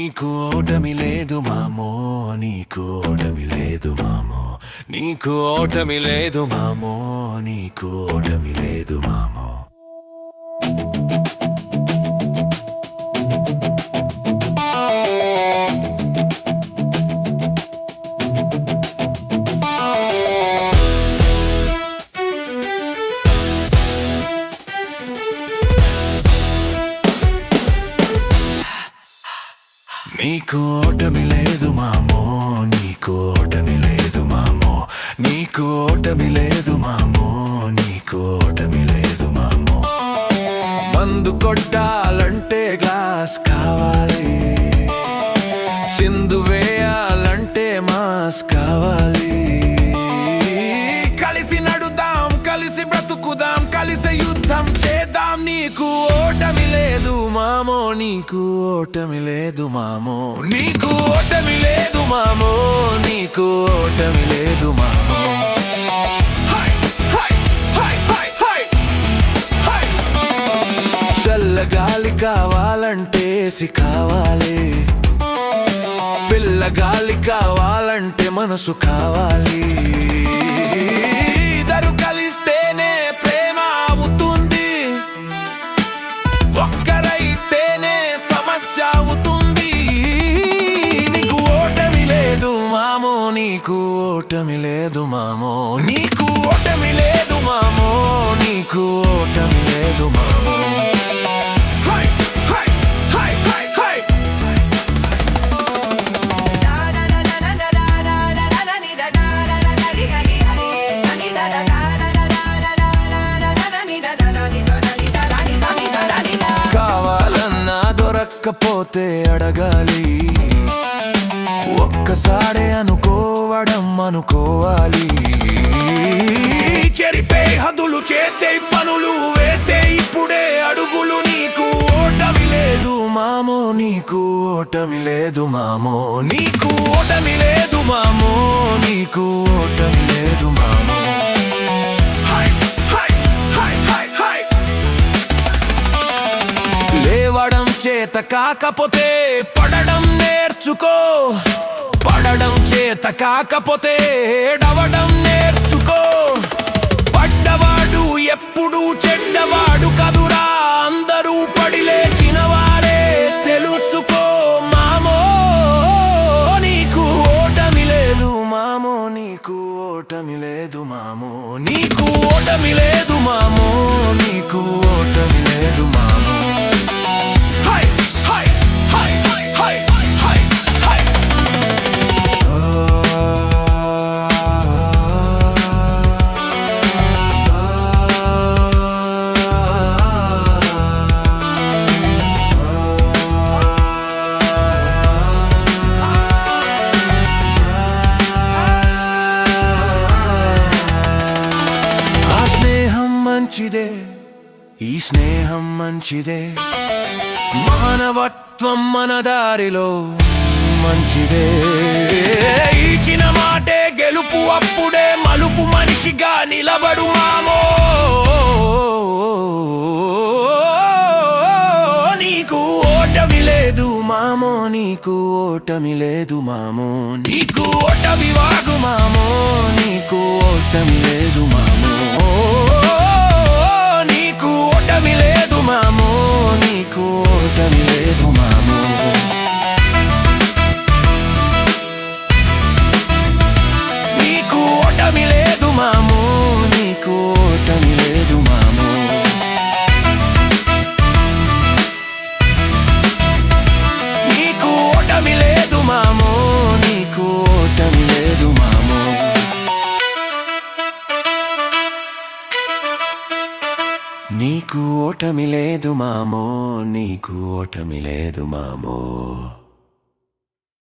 నీకు ఓటమి లేదు మామో, నీకు ఓటమి లేదు మామో, నీకు ఓటమి లేదు మామో, నీకు ఓటమి లేదు మామో. నీకు ఓటమి లేదు మామో, నీకు ఓటమి లేదు మామో, నీకు ఓటమి లేదు మామో, నీకు ఓటమి లేదు మామో. మందు కొట్టాలంటే గ్లాస్ కావాలి, చిందు వేయాలంటే మాస్ కావాలి. కలిసి నడుదాం, కలిసి బ్రతుకుదాం, కలిసి యుద్ధం చేద్దాం. నీకు ఓటమి లేదు మామో, నీకు ఓటమి లేదు మామో, నీకు ఓటమి లేదు మామో, నీకు ఓటమి లేదు మామో. చల్లగాలి కావాలంటే ఏసి కావాలి, పిల్లగాలి కావాలంటే మనసు కావాలి. ఇద్దరు కలిస్తేనే ప్రేమ అవుతుంది, ఒక్కరైతేనే సమస్య అవుతుంది. నీకు ఓటమి లేదు మామో, నీకు ఓటమి లేదు మామో, నీకు ఓటమి లేదు మామో, నీకు ఓటమి లేదు మామో. కావాలన్నా దొరక్కపోతే అడగాలి, ఒక్కసారే అనుకోవడం అనుకోవాలి. చెరిపే హద్దులు చేసే పనులు వేసే ఇప్పుడే అడుగులు. నీకు ఓటమి లేదు మామో, నీకు ఓటమి లేదు మామో, నీకు ఓటమి లేదు మామో, నీకు ఓటమి లేదు మామో. లేవడం చేత కాకపోతే పడడం నేర్చుకో, పడడం చేత కాకపోతే ఏడవడం నేర్చుకో. పడ్డవాడు ఎప్పుడు చెడ్డవాడు కదురా, అందరూ పడి లేచిన వారే తెలుసుకో మామో. నీకు ఓటమి లేదు మామో, నీకు ఓటమి లేదు మామో, నీకు ఓటమి లేదు మామో, నీకు ఓటమి లేదు మామో. మంచిదే, ఈ స్నేహం మంచిదే, మానవత్వం మన దారిలో మంచిదే. ఇచ్చిన మాటే గెలుపు, అప్పుడే మలుపు, మనిషిగా నిలబడు మామో. నీకు ఓటమి లేదు మామో, నీకు ఓటమి లేదు మామో, నీకు ఓటమి వాగు మామో, నీకు ఓటమి లేదు మామో. నీకు ఓటమి లేదు మామో, నీకు ఓటమి లేదు మామో. నీకు ఓటమి లేదు మామో, నీకు ఓటమి లేదు మామో. నీకు ఓటమి లేదు మామో, నీకు ఓటమి లేదు మామో. నీకు ఓటమి లేదు మామో, నీకు ఓటమి లేదు మామో.